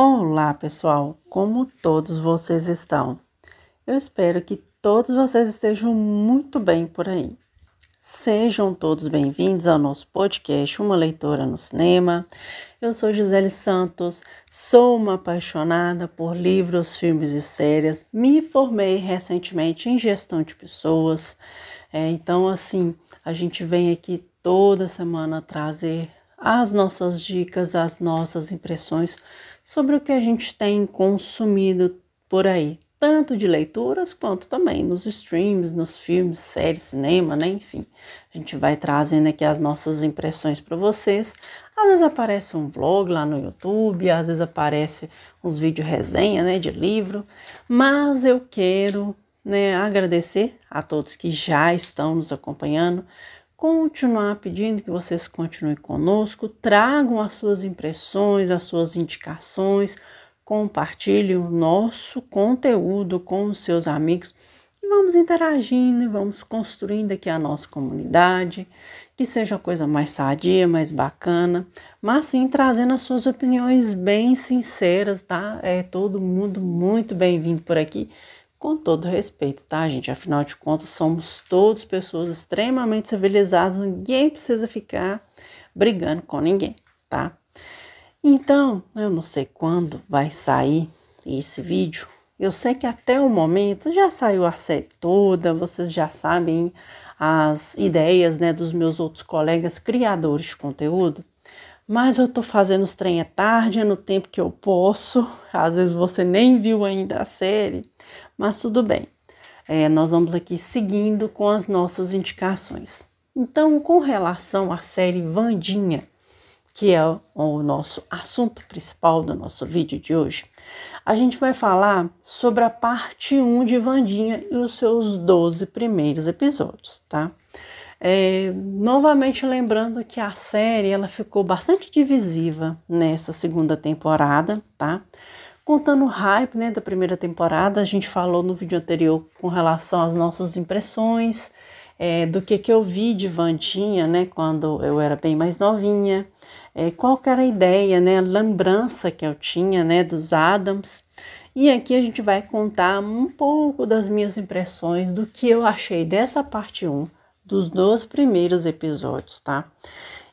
Olá, pessoal! Como todos vocês estão? Eu espero que todos vocês estejam muito bem por aí. Sejam todos bem-vindos ao nosso podcast Uma Leitora no Cinema. Eu sou Gisele Santos, sou uma apaixonada por livros, filmes e séries. Me formei recentemente em gestão de pessoas. Então, a gente vem aqui toda semana trazer as nossas dicas, as nossas impressões sobre o que a gente tem consumido por aí, tanto de leituras quanto também nos streams, nos filmes, séries, cinema, né? Enfim, a gente vai trazendo aqui as nossas impressões para vocês. Às vezes aparece um vlog lá no YouTube, às vezes aparece uns vídeos resenha, né, de livro, mas eu quero, né, agradecer a todos que já estão nos acompanhando, continuar pedindo que vocês continuem conosco, tragam as suas impressões, as suas indicações, compartilhem o nosso conteúdo com os seus amigos e vamos interagindo e vamos construindo aqui a nossa comunidade, que seja uma coisa mais sadia, mais bacana, mas sim trazendo as suas opiniões bem sinceras, tá? É todo mundo muito bem-vindo por aqui. Com todo respeito, tá, gente? Afinal de contas, somos todos pessoas extremamente civilizadas, ninguém precisa ficar brigando com ninguém, tá? Então, eu não sei quando vai sair esse vídeo. Eu sei que até o momento já saiu a série toda, vocês já sabem as ideias, né, dos meus outros colegas criadores de conteúdo. Mas eu tô fazendo os trem à tarde, é no tempo que eu posso. Às vezes você nem viu ainda a série, mas tudo bem. Nós vamos aqui seguindo com as nossas indicações. Então, com relação à série Wandinha, que é o nosso assunto principal do nosso vídeo de hoje, a gente vai falar sobre a parte 1 de Wandinha e os seus 12 primeiros episódios, tá? Novamente lembrando que a série ela ficou bastante divisiva nessa segunda temporada, tá? Contando o hype, né, da primeira temporada, a gente falou no vídeo anterior com relação às nossas impressões, do que eu vi de Wandinha, né, quando eu era bem mais novinha, qual que era a ideia, né, a lembrança que eu tinha, né, dos Addams. E aqui a gente vai contar um pouco das minhas impressões do que eu achei dessa parte 1, dos 12 primeiros episódios, tá?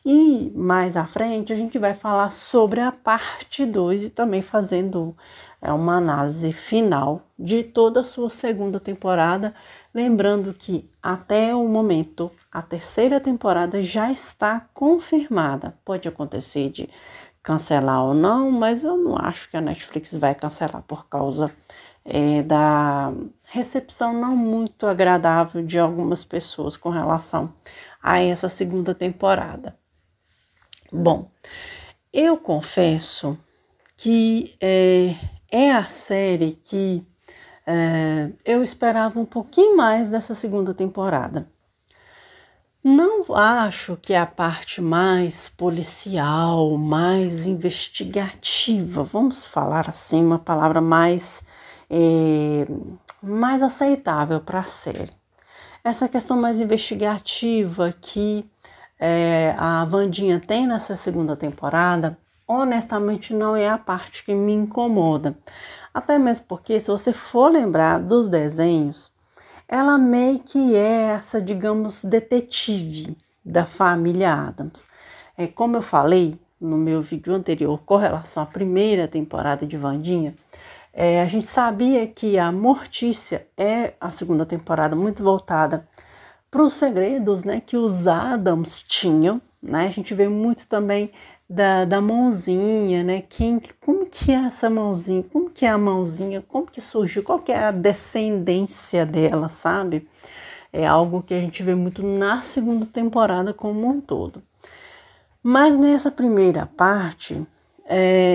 E mais à frente a gente vai falar sobre a parte 2 e também fazendo uma análise final de toda a sua segunda temporada. Lembrando que até o momento a terceira temporada já está confirmada. Pode acontecer de cancelar ou não, mas eu não acho que a Netflix vai cancelar por causa da recepção não muito agradável de algumas pessoas com relação a essa segunda temporada. Bom, eu confesso que é a série que eu esperava um pouquinho mais dessa segunda temporada. Não acho que é a parte mais policial, mais investigativa, vamos falar assim, uma palavra mais aceitável para a série. Essa questão mais investigativa que a Wandinha tem nessa segunda temporada, honestamente não é a parte que me incomoda. Até mesmo porque, se você for lembrar dos desenhos, ela meio que é essa, digamos, detetive da família Addams. Como eu falei no meu vídeo anterior com relação à primeira temporada de Wandinha, a gente sabia que a Mortícia é a segunda temporada muito voltada para os segredos, né, que os Addams tinham, né? A gente vê muito também da mãozinha, né? Como que é essa mãozinha? Como que é a mãozinha? Como que surgiu? Qual que é a descendência dela, sabe? É algo que a gente vê muito na segunda temporada como um todo. Mas nessa primeira parte,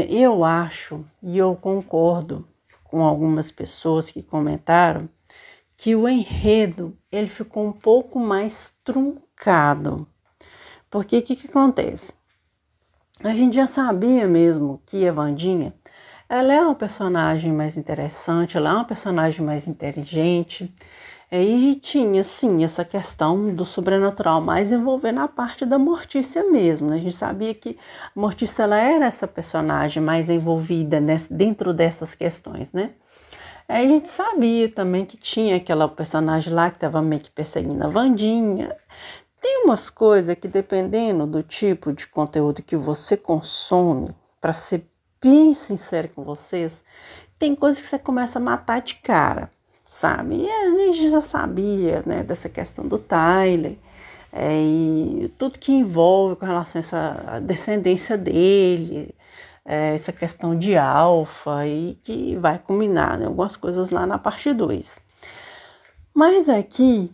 eu acho e eu concordo com algumas pessoas que comentaram que o enredo ele ficou um pouco mais truncado. Porque o que acontece? A gente já sabia mesmo que a Wandinha, ela é uma personagem mais interessante, ela é uma personagem mais inteligente, E tinha, sim, essa questão do sobrenatural, mais envolvendo a parte da Mortícia mesmo, né? A gente sabia que a Mortícia, ela era essa personagem mais envolvida dentro dessas questões, né? Aí a gente sabia também que tinha aquela personagem lá que estava meio que perseguindo a Wandinha. Tem umas coisas que, dependendo do tipo de conteúdo que você consome, para ser bem sincero com vocês, tem coisas que você começa a matar de cara, sabe? E a gente já sabia, né, dessa questão do Tyler, e tudo que envolve com relação a essa descendência dele, essa questão de alfa, e que vai culminar em algumas coisas lá na parte 2. Mas aqui,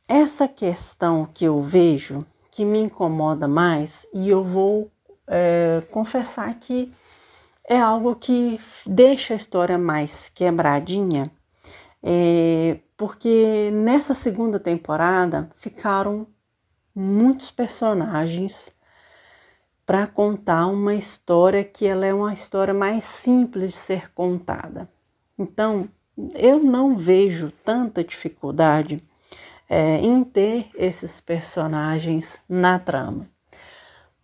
essa questão que eu vejo, que me incomoda mais, e eu vou confessar que é algo que deixa a história mais quebradinha, porque nessa segunda temporada ficaram muitos personagens para contar uma história que ela é uma história mais simples de ser contada. Então, eu não vejo tanta dificuldade em ter esses personagens na trama.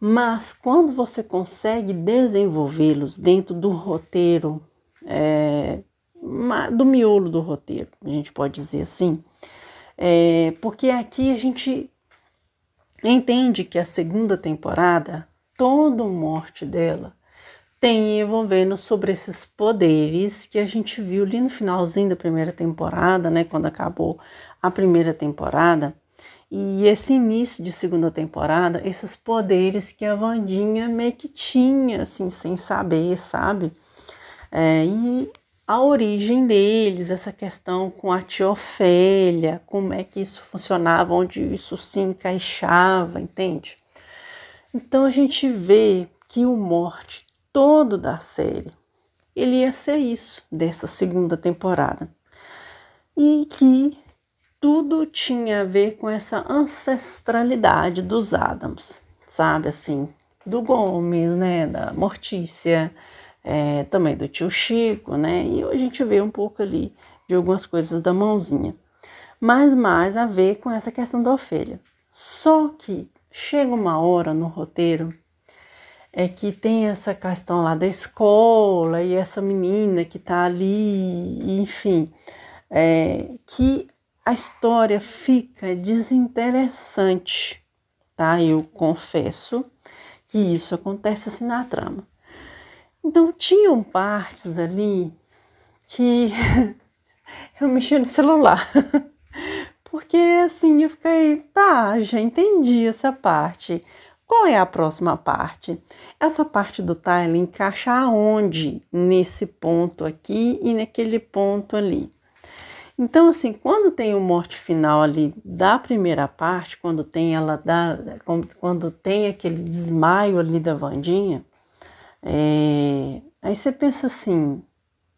Mas quando você consegue desenvolvê-los dentro do roteiro, do miolo do roteiro, a gente pode dizer assim, porque aqui a gente entende que a segunda temporada, toda a morte dela, tem envolvendo sobre esses poderes que a gente viu ali no finalzinho da primeira temporada, né, quando acabou a primeira temporada, e esse início de segunda temporada, esses poderes que a Wandinha meio que tinha, assim, sem saber, sabe? E a origem deles, essa questão com a tia Ofélia, como é que isso funcionava, onde isso se encaixava, entende? Então a gente vê que o morte todo da série, ele ia ser isso, dessa segunda temporada. E que tudo tinha a ver com essa ancestralidade dos Addams, sabe, assim, do Gomes, né, da Mortícia, também do tio Chico, né, e a gente vê um pouco ali de algumas coisas da mãozinha, mas mais a ver com essa questão da Ofélia. Só que chega uma hora no roteiro que tem essa questão lá da escola e essa menina que tá ali, enfim, que a história fica desinteressante, tá? Eu confesso que isso acontece assim na trama. Então tinham partes ali que eu mexia no celular, porque assim eu fiquei, tá, já entendi essa parte. Qual é a próxima parte? Essa parte do Tyler encaixa aonde? Nesse ponto aqui e naquele ponto ali. Então, assim, quando tem o morte final ali da primeira parte, quando tem quando tem aquele desmaio ali da Wandinha, aí você pensa assim,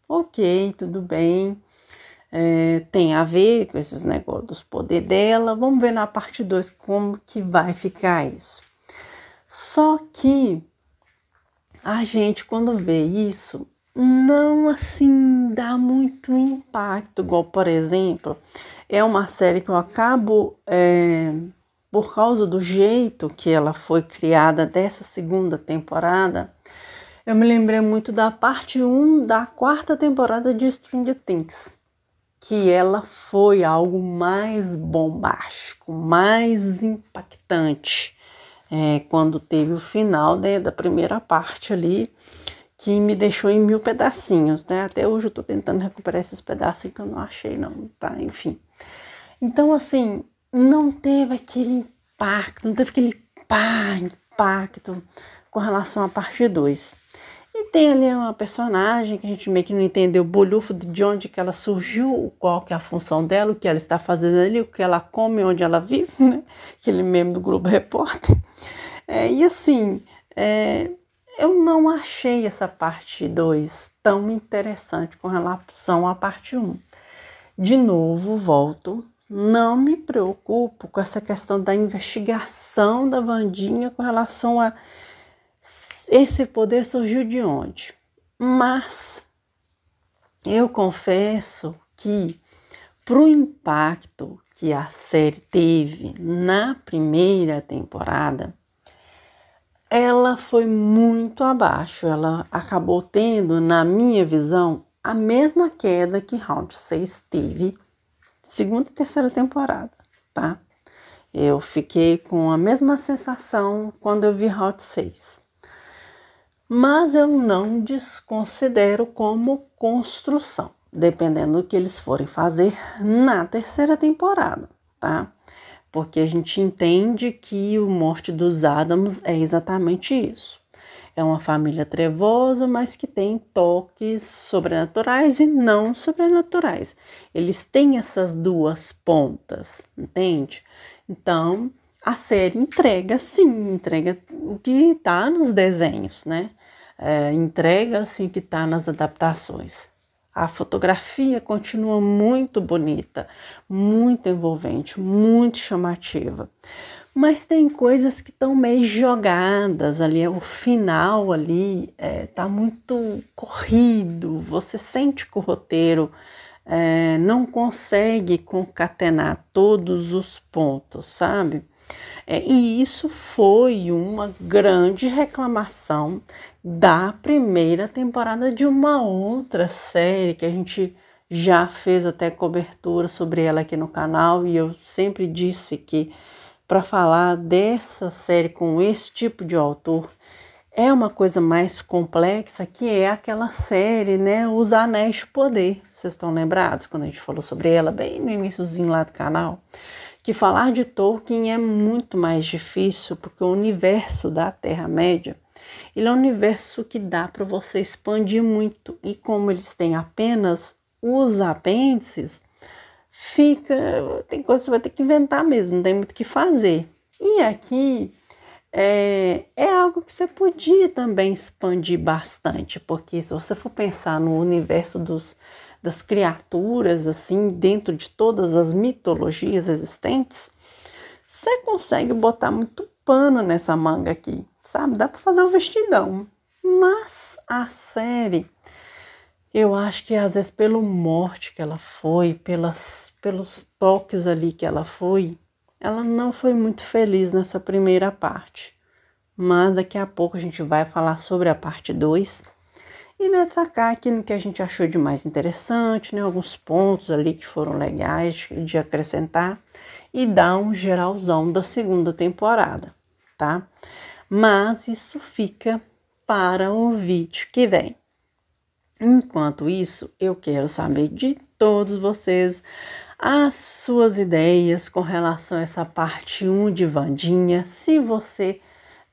ok, tudo bem, tem a ver com esses negócios dos poderes dela, vamos ver na parte 2 como que vai ficar isso. Só que a gente, quando vê isso, não assim dá muito impacto, igual, por exemplo, é uma série que eu acabo, por causa do jeito que ela foi criada dessa segunda temporada, eu me lembrei muito da parte 1 da quarta temporada de Stranger Things, que ela foi algo mais bombástico, mais impactante, quando teve o final, né, da primeira parte ali, que me deixou em 1000 pedacinhos, né? Até hoje eu tô tentando recuperar esses pedaços que eu não achei, não, tá? Enfim. Então, assim, não teve aquele impacto, não teve aquele impacto com relação à parte 2. E tem ali uma personagem que a gente meio que não entendeu o bolhufo de onde que ela surgiu, qual que é a função dela, o que ela está fazendo ali, o que ela come, onde ela vive, né? Aquele meme do Globo Repórter. E assim, eu não achei essa parte 2 tão interessante com relação à parte 1. De novo, volto, não me preocupo com essa questão da investigação da Wandinha com relação a esse poder surgiu de onde. Mas eu confesso que pro impacto que a série teve na primeira temporada, ela foi muito abaixo. Ela acabou tendo, na minha visão, a mesma queda que Round 6 teve, segunda e terceira temporada, tá? Eu fiquei com a mesma sensação quando eu vi Round 6. Mas eu não desconsidero como construção, dependendo do que eles forem fazer na terceira temporada, tá? Porque a gente entende que o Morte dos Adams é exatamente isso. É uma família trevosa, mas que tem toques sobrenaturais e não sobrenaturais. Eles têm essas duas pontas, entende? Então, a série entrega, sim, entrega o que está nos desenhos, né? Entrega, assim, o que está nas adaptações. A fotografia continua muito bonita, muito envolvente, muito chamativa. Mas tem coisas que estão meio jogadas ali, o final ali tá muito corrido, você sente que o roteiro não consegue concatenar todos os pontos, sabe? E isso foi uma grande reclamação da primeira temporada de uma outra série que a gente já fez até cobertura sobre ela aqui no canal, e eu sempre disse que para falar dessa série com esse tipo de autor é uma coisa mais complexa, que é aquela série, né, Os Anéis de Poder. Vocês estão lembrados quando a gente falou sobre ela bem no iniciozinho lá do canal? Que falar de Tolkien é muito mais difícil, porque o universo da Terra-média, ele é um universo que dá para você expandir muito, e como eles têm apenas os apêndices, tem coisa que você vai ter que inventar mesmo, não tem muito o que fazer. E aqui é algo que você podia também expandir bastante, porque se você for pensar no universo das criaturas, assim, dentro de todas as mitologias existentes, você consegue botar muito pano nessa manga aqui, sabe? Dá para fazer o vestidão. Mas a série, eu acho que às vezes pelo morte que ela foi, pelos toques ali que ela não foi muito feliz nessa primeira parte. Mas daqui a pouco a gente vai falar sobre a parte 2 e destacar aquilo que a gente achou de mais interessante, né? Alguns pontos ali que foram legais de acrescentar e dar um geralzão da segunda temporada, tá? Mas isso fica para o vídeo que vem. Enquanto isso, eu quero saber de todos vocês as suas ideias com relação a essa parte 1 de Wandinha. Se você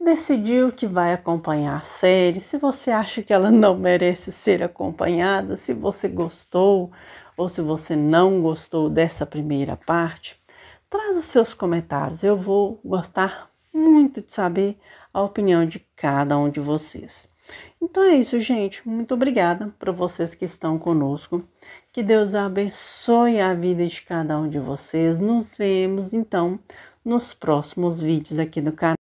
decidiu que vai acompanhar a série, se você acha que ela não merece ser acompanhada, se você gostou ou se você não gostou dessa primeira parte, traz os seus comentários. Eu vou gostar muito de saber a opinião de cada um de vocês. Então é isso, gente. Muito obrigada para vocês que estão conosco. Que Deus abençoe a vida de cada um de vocês. Nos vemos, então, nos próximos vídeos aqui do canal.